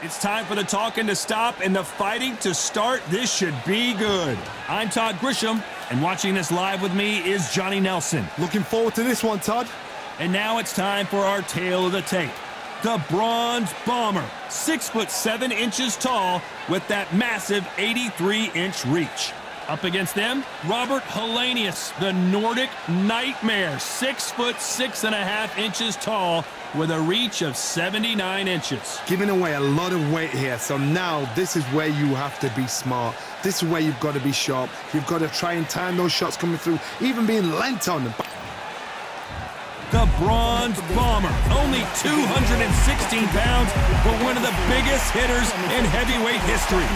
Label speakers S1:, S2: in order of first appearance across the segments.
S1: It's time for the talking to stop and the fighting to start. This should be good. I'm Todd Grisham, and watching this live with me is Johnny Nelson.
S2: Looking forward to this one, Todd.
S1: And now it's time for our tale of the tape. The Bronze Bomber, 6'7" tall with that massive 83-inch reach. Up against them, Robert Helenius, the Nordic Nightmare, 6'6.5" tall with a reach of 79 inches.
S2: Giving away a lot of weight here, so now this is where you have to be smart. This is where you've got to be sharp. You've got to try and time those shots coming through, even being lent on them.
S1: The Bronze Bomber, only 216 pounds, but one of the biggest hitters in heavyweight history.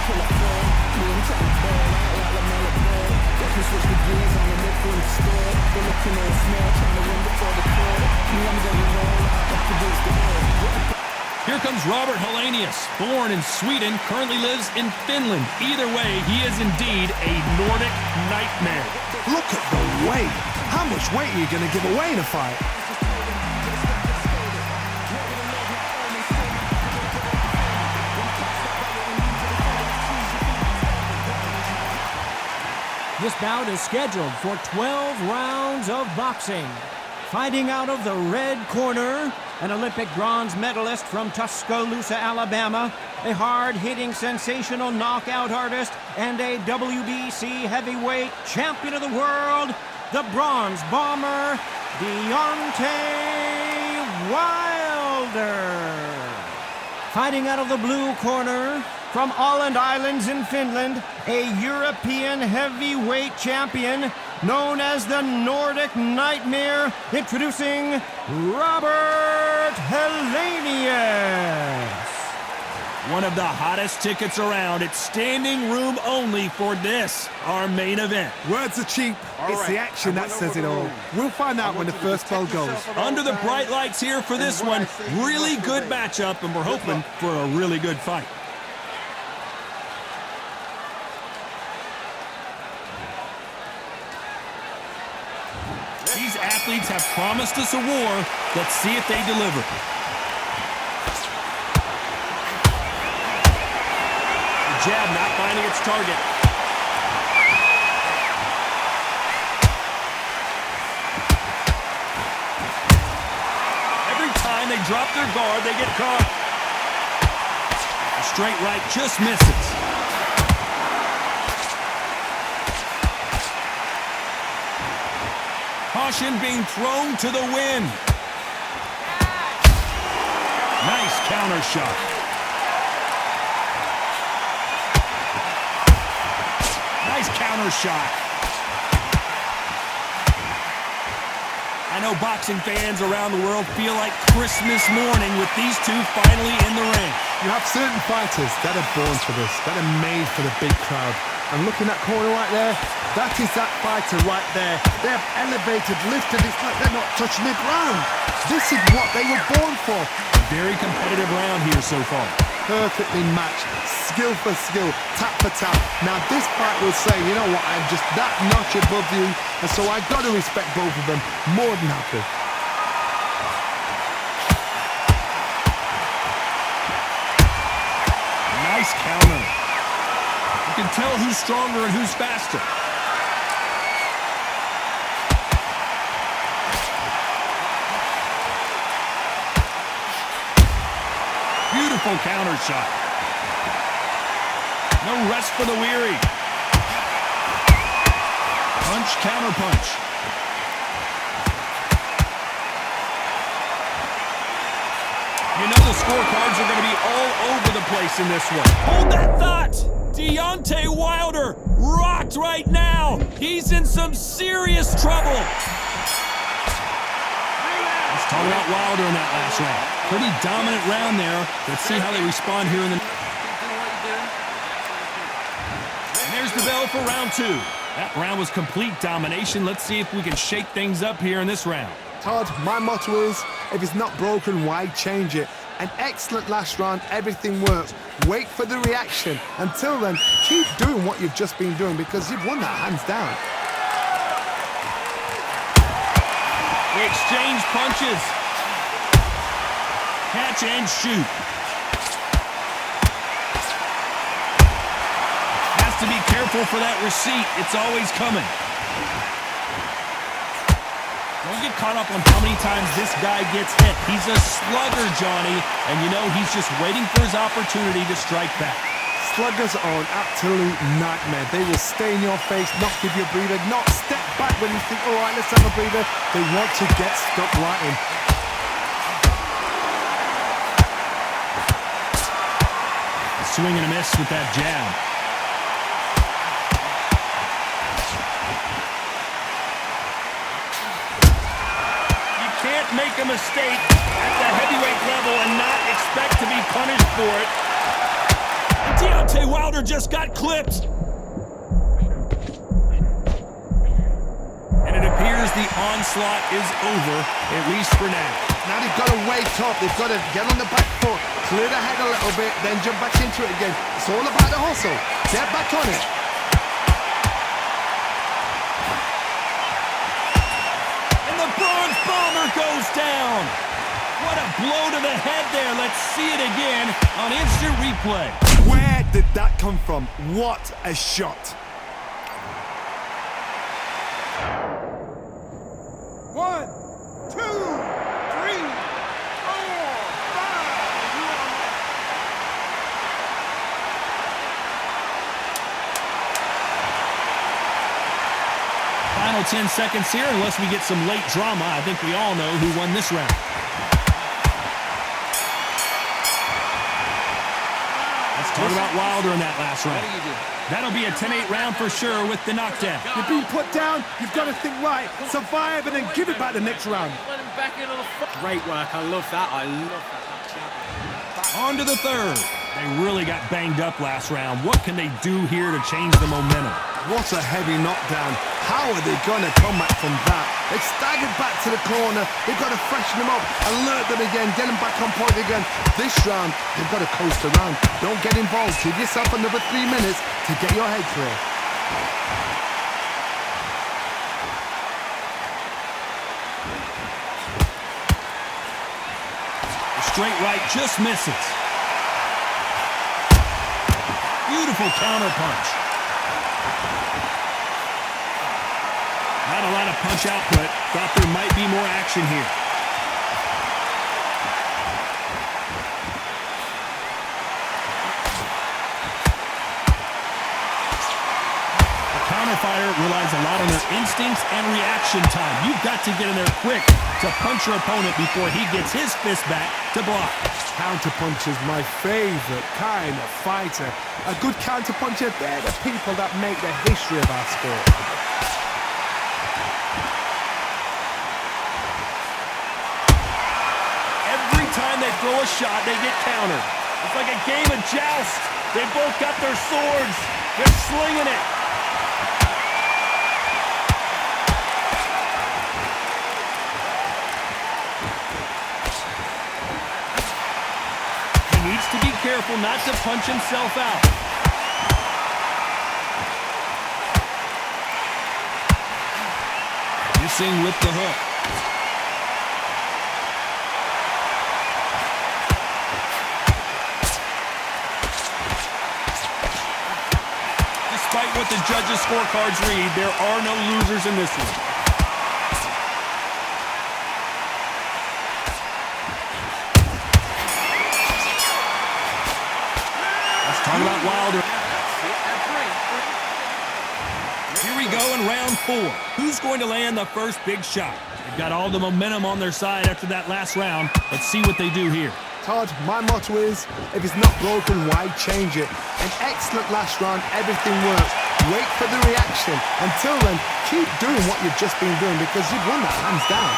S1: Here comes Robert Helenius, born in Sweden, currently lives in Finland. Either way, he is indeed a Nordic nightmare.
S2: Look at the weight. How much weight are you going to give away in a fight?
S3: This bout is scheduled for 12 rounds of boxing. Fighting out of the red corner, an Olympic bronze medalist from Tuscaloosa, Alabama, a hard-hitting, sensational knockout artist, and a WBC heavyweight champion of the world, the Bronze Bomber, Deontay Wilder. Fighting out of the blue corner, from Åland Islands in Finland, a European heavyweight champion known as the Nordic Nightmare, introducing Robert Helenius.
S1: One of the hottest tickets around. It's standing room only for this, our main event.
S2: Words are cheap. It's the action that says it all. We'll find out when the first bell goes.
S1: Under the bright lights here for this one, really good matchup, and we're hoping for a really good fight. These athletes have promised us a war. Let's see if they deliver. The jab not finding its target. Every time they drop their guard, they get caught. A straight right just misses. Caution being thrown to the wind. Nice counter shot. Nice counter shot. I know boxing fans around the world feel like Christmas morning with these two finally in the ring.
S2: You have certain fighters that are born for this, that are made for the big crowd. And look in that corner right there, that is that fighter right there. They have elevated, lifted, it's like they're not touching the ground. This is what they were born for.
S1: A very competitive round here so far.
S2: Perfectly matched, skill for skill, tap for tap. Now this fight will say, you know what, I'm just that notch above you, and so I've got to respect both of them more than happy.
S1: Nice counter. You can tell who's stronger and who's faster. Beautiful counter shot. No rest for the weary. Punch, counter punch. You know the scorecards are going to be all over the place in this one. Hold that thought! Deontay Wilder rocked right now. He's in some serious trouble. Let's talk about Wilder in that last round. Pretty dominant round there. Let's see how they respond here in the... And there's the bell for round two. That round was complete domination. Let's see if we can shake things up here in this round.
S2: Todd, my motto is, if it's not broken, why change it? An excellent last round, everything works. Wait for the reaction. Until then, keep doing what you've just been doing because you've won that hands down.
S1: They exchange punches. Catch and shoot. careful for that receipt. It's always coming. Don't get caught up on how many times this guy gets hit. He's a slugger, Johnny, and you know he's just waiting for his opportunity to strike back.
S2: Sluggers are an absolute nightmare. They will stay in your face, not give you a breather, not step back when you think, all right, let's have a breather. They want to get stuck right in.
S1: A swing and a miss with that jab. Make a mistake at the heavyweight level and not expect to be punished for it. Deontay Wilder just got clipped. And it appears the onslaught is over, at least for now.
S2: Now they've got to wake up. They've got to get on the back foot, clear the head a little bit, then jump back into it again. It's all about the hustle. Get back on it.
S1: Bronze Bomber goes down. What a blow to the head there. Let's see it again on instant replay.
S2: Where did that come from? What a shot.
S4: One, two, three, four, five.
S1: Final 10 seconds here, unless we get some late drama. I think we all know who won this round. Let's talk about Wilder in that last round. That'll be a 10-8 round for sure with the knockdown.
S2: You've been put down, you've got to think right, survive and then give it back the next round.
S4: Great work, I love that, I love that.
S1: On to the third. They really got banged up last round. What can they do here to change the momentum?
S2: What a heavy knockdown. How are they going to come back from that? They've staggered back to the corner. They've got to freshen them up, alert them again, get them back on point again. This round, they've got to coast around. Don't get involved. Give yourself another 3 minutes to get your head clear.
S1: The straight right just misses. Beautiful counter punch. Not a lot of punch output. Thought there might be more action here. The counterfighter relies a lot on their instincts and reaction time. You've got to get in there quick to punch your opponent before he gets his fist back to block.
S2: Counterpuncher's my favorite kind of fighter. A good counterpuncher, they're the people that make the history of our sport.
S1: Every time they throw a shot, they get countered. It's like a game of joust. They both got their swords. They're slinging it. Needs to be careful not to punch himself out. Missing with the hook. Despite what the judges' scorecards read, there are no losers in this one. Talk about Wilder. Here we go in round 4. Who's going to land the first big shot? They've got all the momentum on their side after that last round. Let's see what they do here.
S2: Todd, my motto is, if it's not broken, why change it? An excellent last round, everything works. Wait for the reaction. Until then, keep doing what you've just been doing because you've won that hands down.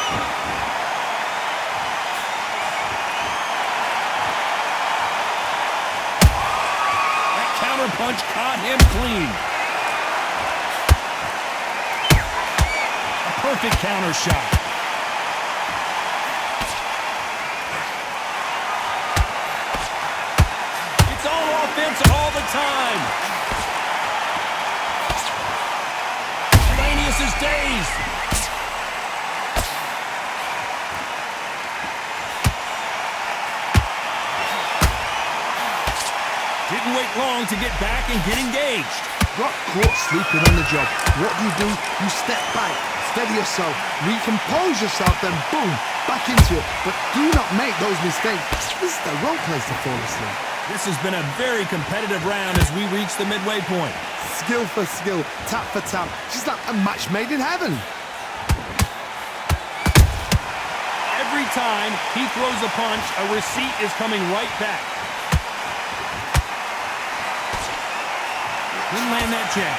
S1: Punch caught him clean. A perfect counter shot. It's all offense all the time. Helenius is dazed. Didn't wait long to get back and get engaged.
S2: got caught sleeping on the job. What do? You step back, steady yourself, recompose yourself, then boom, back into it. But do not make those mistakes. This is the wrong place to fall asleep.
S1: This has been a very competitive round as we reach the midway point.
S2: Skill for skill, tap for tap. She's like a match made in heaven.
S1: Every time he throws a punch, a receipt is coming right back. Didn't land that jab.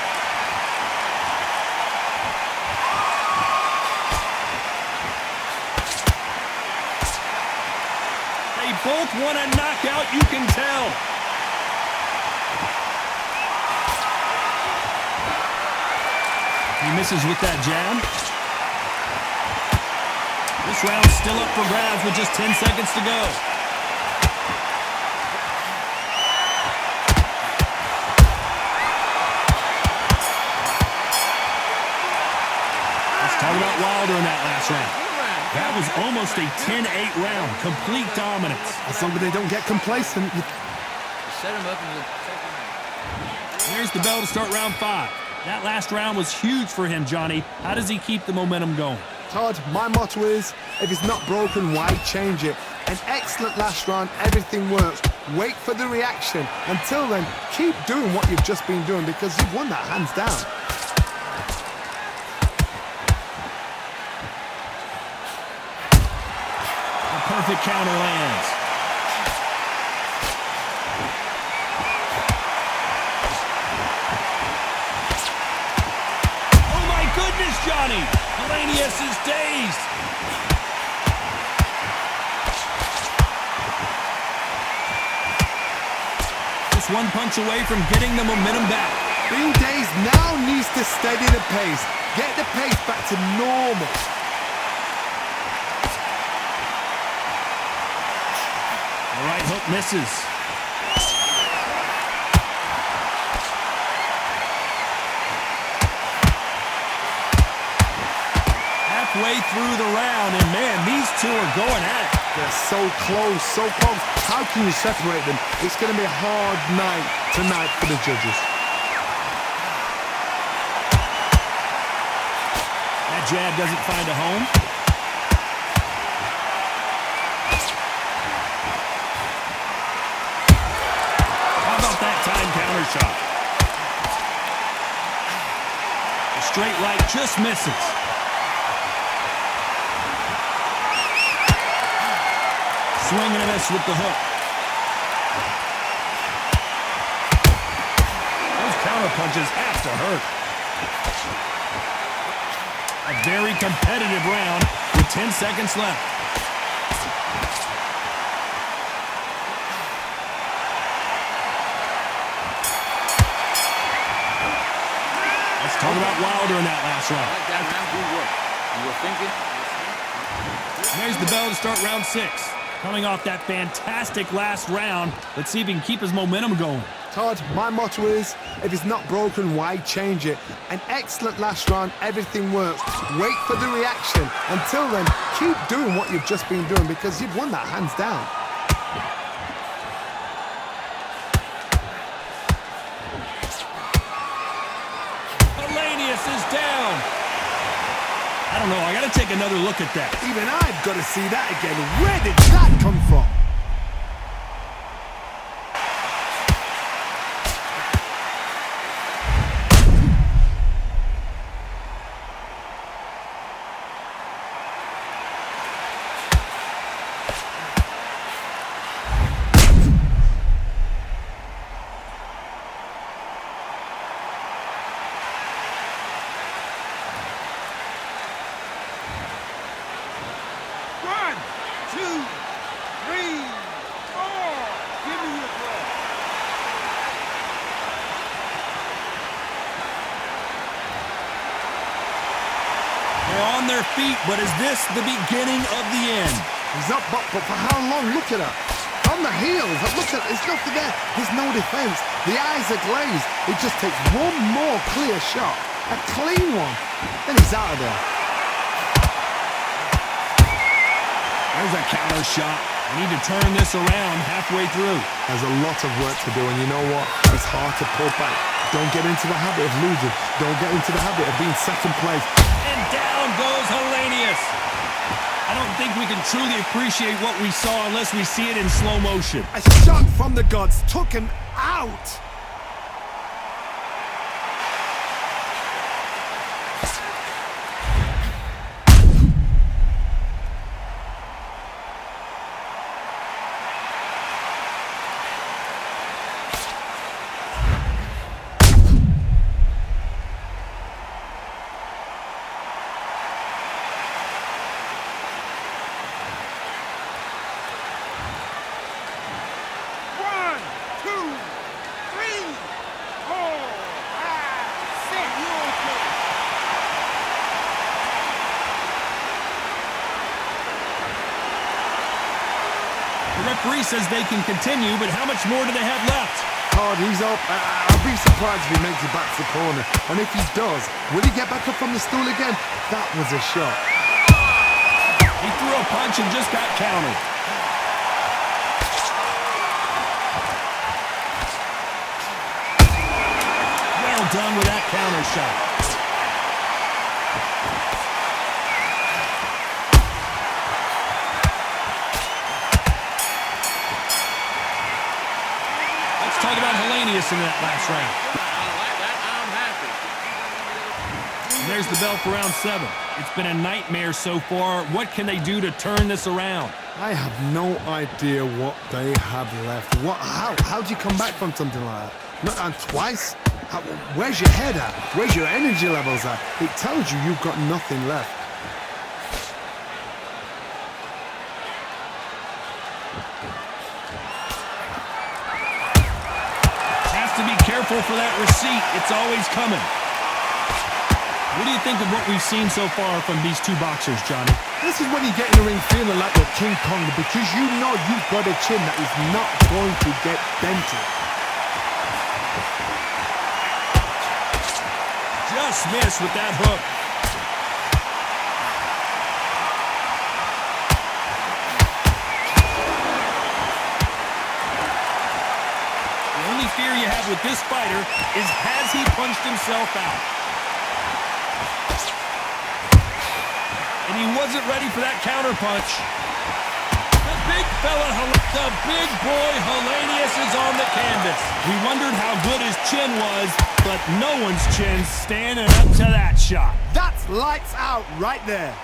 S1: They both want a knockout, you can tell. He misses with that jab. This round's still up for grabs with just 10 seconds to go. Let's talk about Wilder in that last round. That was almost a 10-8 round. Complete dominance.
S2: As long as they don't get complacent.
S5: Set him up and you'll take him out.
S1: There's the bell to start round 5. That last round was huge for him, Johnny. How does he keep the momentum going?
S2: Todd, my motto is, if it's not broken, why change it? An excellent last round, everything works. Wait for the reaction. Until then, keep doing what you've just been doing because you've won that hands down.
S1: A perfect counter lands. Oh my goodness, Johnny! Helenius is dazed. Just one punch away from getting the momentum back.
S2: Being dazed now needs to steady the pace. Get the pace back to normal.
S1: The right hook misses. Halfway through the round, and man, these two are going at it.
S2: They're so close, so close. How can you separate them? It's going to be a hard night tonight for the judges.
S1: That jab doesn't find a home. How about that time counter shot? The straight right just misses. Swing and a miss with the hook. Those counter punches have to hurt. A very competitive round with 10 seconds left. Let's talk about Wilder in that last round.
S5: Like that round, good work. You were thinking.
S1: There's the bell to start round 6. Coming off that fantastic last round, let's see if he can keep his momentum going.
S2: Todd, my motto is, if it's not broken, why change it? An excellent last round, everything works. Wait for the reaction. Until then, keep doing what you've just been doing because you've won that hands down.
S1: Helenius is down. I don't know, I gotta take another look at that.
S2: Even I've got to see that again. Where did that come from?
S1: On their feet, but is this the beginning of the end?
S2: He's up, but for how long? Look at her. On the heels. Look at it. There's nothing there. There's no defense. The eyes are glazed. It just takes one more clear shot. A clean one. Then he's out of there.
S1: There's a counter shot. They need to turn this around halfway through.
S2: There's a lot of work to do, and you know what? It's hard to pull back. Don't get into the habit of losing. Don't get into the habit of being second place.
S1: And down goes Helenius. I don't think we can truly appreciate what we saw unless we see it in slow motion.
S2: A shot from the gods took him out.
S1: The referee says they can continue, but how much more do they have left?
S2: Hard, he's up. I'll be surprised if he makes it back to the corner. And if he does, will he get back up from the stool again? That was a shot.
S1: He threw a punch and just got countered. Well done with that counter shot. Talk about Helenius in that last round.
S5: I like that. I'm happy.
S1: And there's the bell for round 7. It's been a nightmare so far. What can they do to turn this around?
S2: I have no idea what they have left. How do you come back from something like that? Not and twice? Where's your head at? Where's your energy levels at? It tells you you've got nothing left.
S1: To be careful for that receipt. It's always coming. What do you think of what we've seen so far from these two boxers, Johnny?
S2: This is when you get in the ring feeling like you're King Kong because you know you've got a chin that is not going to get dented.
S1: Just missed with that hook. The only fear you have with this fighter is has he punched himself out? And he wasn't ready for that counter punch. The big fella, the big boy Helenius is on the canvas. We wondered how good his chin was, but no one's chin's standing up to that shot.
S2: That's lights out right there.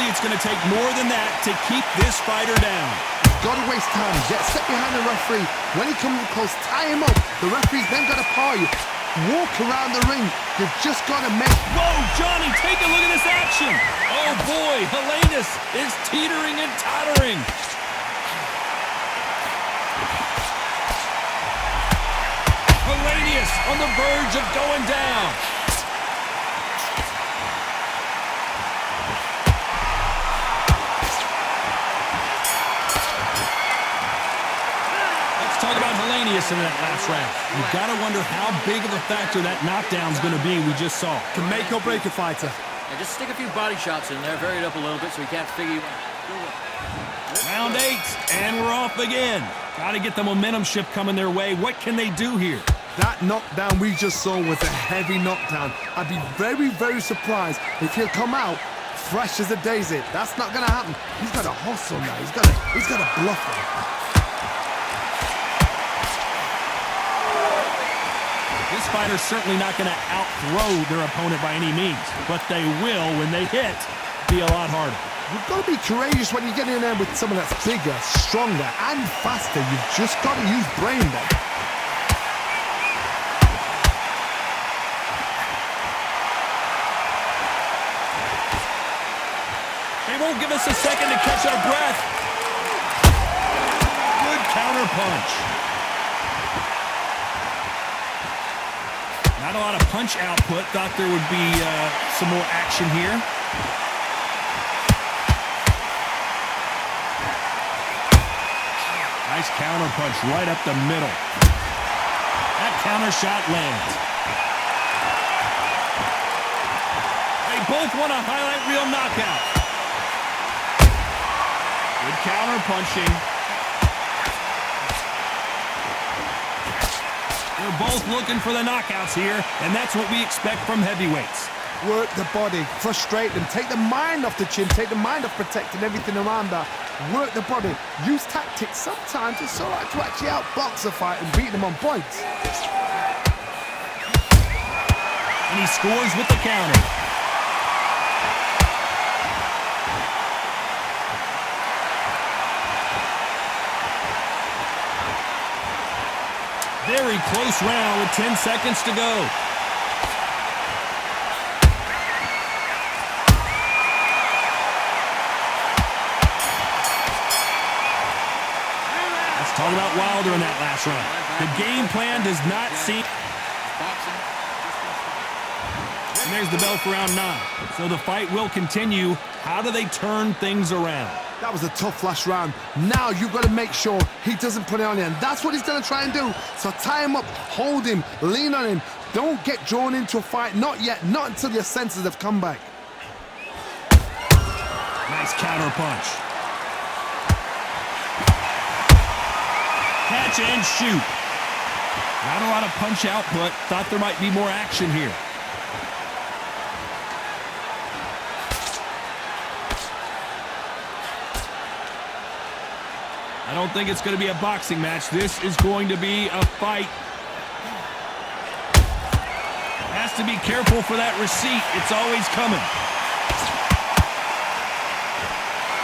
S1: It's going to take more than that to keep this fighter down.
S2: Gotta waste time. Get set behind the referee. When he comes close, tie him up. The referee's then got to paw you. Walk around the ring. You've just got to make...
S1: Whoa, Johnny, take a look at this action. Oh, boy, Helenius is teetering and tottering. Helenius on the verge of going down. Talk about Helenius in that last round. You've got to wonder how big of a factor that knockdown's going to be we just saw.
S2: Can make or break a fighter.
S5: Yeah, just stick a few body shots in there, vary it up a little bit so he can't figure you out.
S1: Round 8, and we're off again. Got to get the momentum shift coming their way. What can they do here?
S2: That knockdown we just saw was a heavy knockdown. I'd be very, very surprised if he'll come out fresh as a daisy. That's not going to happen. He's got to hustle now. He's got to bluff him.
S1: This fighter's certainly not going to out-throw their opponent by any means, but they will, when they hit, be a lot harder.
S2: You've got to be courageous when you get in there with someone that's bigger, stronger, and faster. You've just got to use brain then.
S1: won't give us a second to catch our breath. Good counter punch. Not a lot of punch output. Thought there would be some more action here. Nice counter punch right up the middle. That counter shot lands. They both want a highlight reel knockout. Good counter punching. They're both looking for the knockouts here, and that's what we expect from heavyweights.
S2: Work the body, frustrate them, take the mind off the chin, take the mind off protecting everything around that. Work the body, use tactics. Sometimes it's all right to actually outbox a fight and beat them on points.
S1: And he scores with the counter. Very close round with 10 seconds to go. Let's talk about Wilder in that last round. The game plan does not seem... And there's the bell for round 9. So the fight will continue. How do they turn things around?
S2: That was a tough last round. Now you've got to make sure he doesn't put it on you, and that's what he's going to try and do. So tie him up, hold him, lean on him. Don't get drawn into a fight. Not yet. Not until your senses have come back.
S1: Nice counter punch. Catch and shoot. Not a lot of punch output. Thought there might be more action here. I don't think it's going to be a boxing match. This is going to be a fight. Has to be careful for that receipt. It's always coming.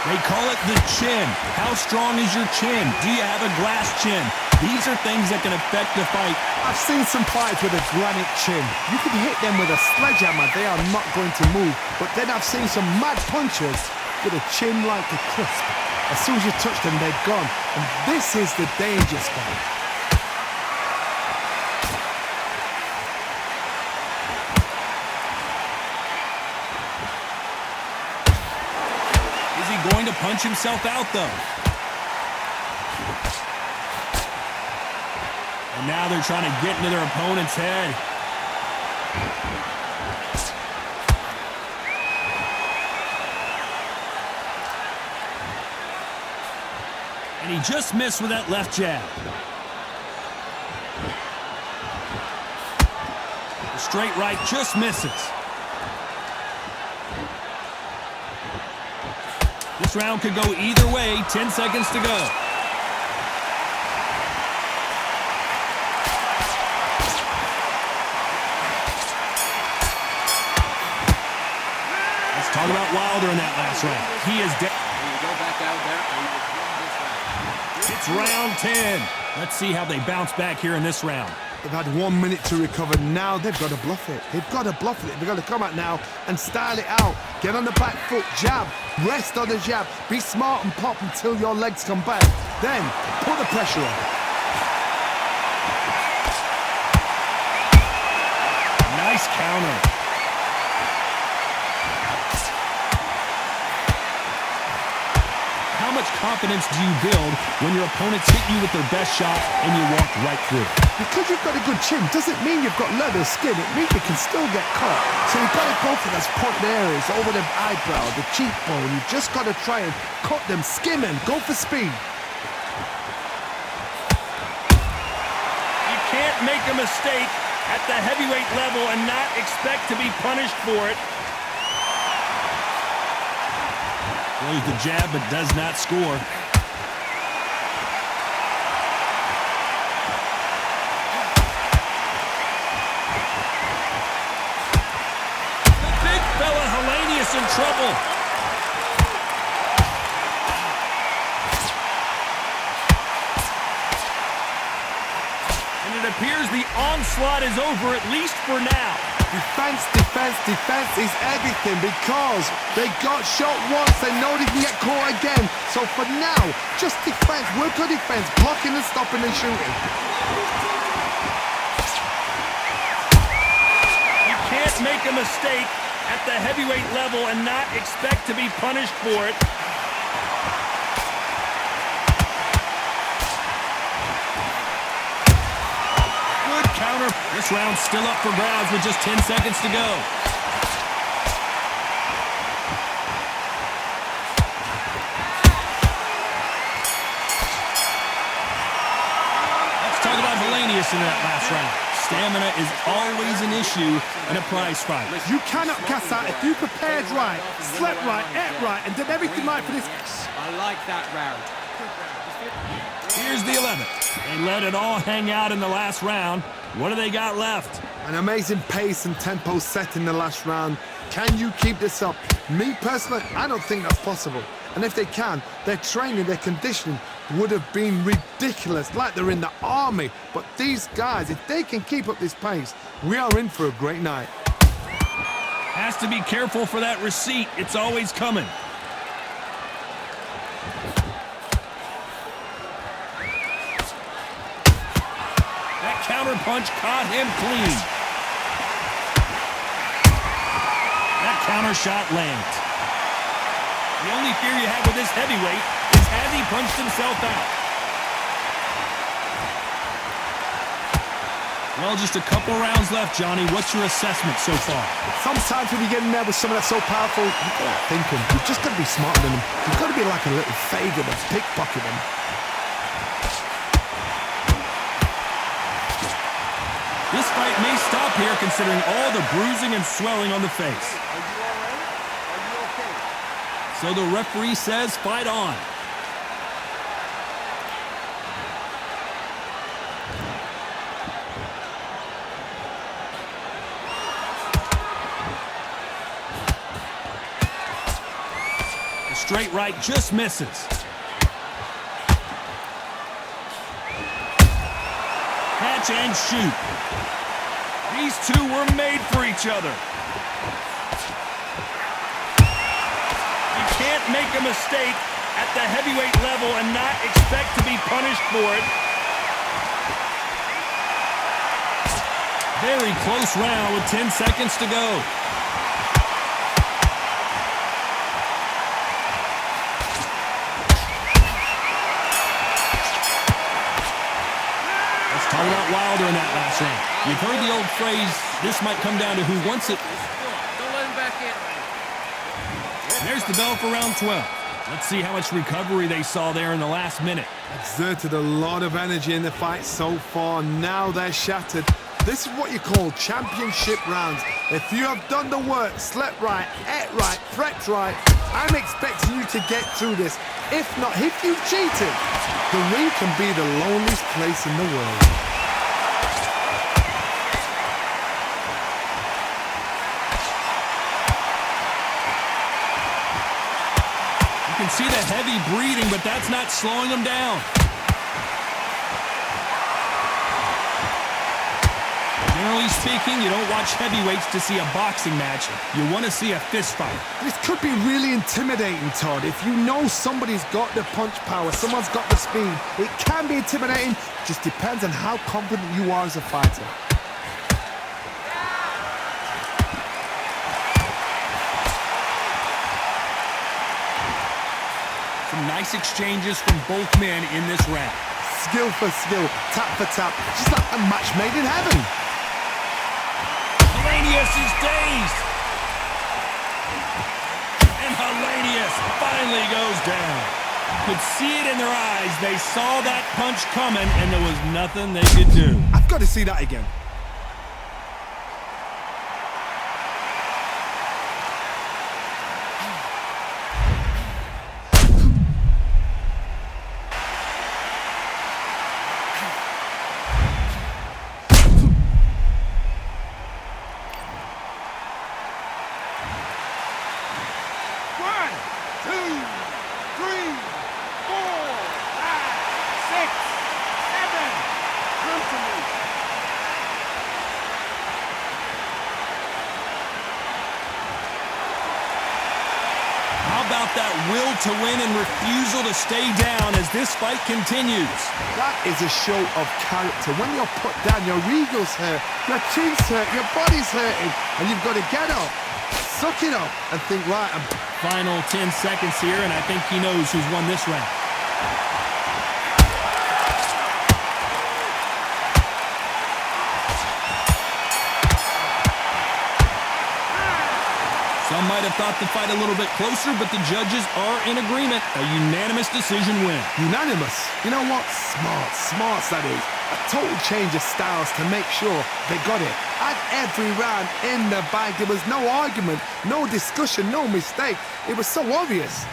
S1: They call it the chin. How strong is your chin? Do you have a glass chin? These are things that can affect the fight.
S2: I've seen some fights with a granite chin. You could hit them with a sledgehammer. They are not going to move. But then I've seen some mad punchers with a chin like a crisp. As soon as you touch them, they're gone. And this is the danger spot.
S1: Is he going to punch himself out, though? And now they're trying to get into their opponent's head. And he just missed with that left jab. The straight right just misses. This round could go either way. 10 seconds to go. Let's talk about Wilder in that last round. He is dead.
S5: Go back out there.
S1: It's round 10. Let's see how they bounce back here in this round.
S2: They've had 1 minute to recover. Now they've got to bluff it. They've got to bluff it. They've got to come out now and style it out. Get on the back foot, jab, rest on the jab. Be smart and pop until your legs come back. Then put the pressure on.
S1: Nice counter. How much confidence do you build when your opponents hit you with their best shot and you walk right through?
S2: Because you've got a good chin doesn't mean you've got leather skin. It means you can still get caught. So you've got to go for those pointed areas over the eyebrow, the cheekbone. You've just got to try and cut them, skim and go for speed.
S1: You can't make a mistake at the heavyweight level and not expect to be punished for it. Throws the jab but does not score. The big fella Helenius in trouble. And it appears the onslaught is over, at least for now.
S2: Defense, defense, defense is everything because they got shot once, they know they can get caught again. So for now, just defense, work on defense, blocking and stopping and shooting.
S1: You can't make a mistake at the heavyweight level and not expect to be punished for it. Good counter. This round's still up for grabs with just 10 seconds to go. Let's talk about Helenius in that last round. Stamina is always an issue in a prize fight.
S2: You cannot cast out if you prepared right, slept right, ate right, and did everything right for this.
S4: I like that round.
S1: Here's the 11th. They let it all hang out in the last round. What do they got left?
S2: An amazing pace and tempo set in the last round. Can you keep this up? Me personally, I don't think that's possible. And if they can, their training, their conditioning would have been ridiculous, like they're in the army. But these guys, if they can keep up this pace, we are in for a great night.
S1: Has to be careful for that receipt. It's always coming. That counter punch caught him clean. That counter shot lands. The only fear you have with this heavyweight is has he punched himself out? Well, just a couple rounds left, Johnny. What's your assessment so far?
S2: Sometimes when you get in there with someone that's so powerful, you've got to think him. You've just got to be smarter than him. You've got to be like a little favour that's pickpocket him.
S1: This fight may stop here considering all the bruising and swelling on the face. So the referee says fight on. The straight right just misses. Catch and shoot. These two were made for each other. Can't make a mistake at the heavyweight level and not expect to be punished for it. Very close round with 10 seconds to go. Let's talk about Wilder in that last round. You've heard the old phrase, this might come down to who wants it.
S5: Don't let him back in.
S1: There's the bell for round 12. Let's see how much recovery they saw there in the last minute.
S2: Exerted a lot of energy in the fight so far. Now they're shattered. This is what you call championship rounds. If you have done the work, slept right, ate right, prepped right, I'm expecting you to get through this. If not, if you've cheated, the ring can be the loneliest place in the world.
S1: You can see the heavy breathing, but that's not slowing him down. Generally speaking, you don't watch heavyweights to see a boxing match. You want to see a fist fight.
S2: This could be really intimidating, Todd. If you know somebody's got the punch power, someone's got the speed, it can be intimidating. Just depends on how confident you are as a fighter.
S1: Nice exchanges from both men in this round.
S2: Skill for skill, tap for tap, just like a match made in heaven.
S1: Helenius is dazed. And Helenius finally goes down. You could see it in their eyes. They saw that punch coming, and there was nothing they could do.
S2: I've got to see that again.
S1: about that will to win and refusal to stay down as this fight continues.
S2: That is a show of character. When you're put down, your ego's hurt, your chin's hurt, your body's hurting, and you've got to get up, suck it up, and think, right,
S1: Final 10 seconds here, and I think he knows who's won this round. Some might have thought the fight a little bit closer, but the judges are in agreement. A unanimous decision win.
S2: unanimous. You know what? Smarts that is. A total change of styles to make sure they got it. At every round in the bag, there was no argument, no discussion, no mistake. It was so obvious.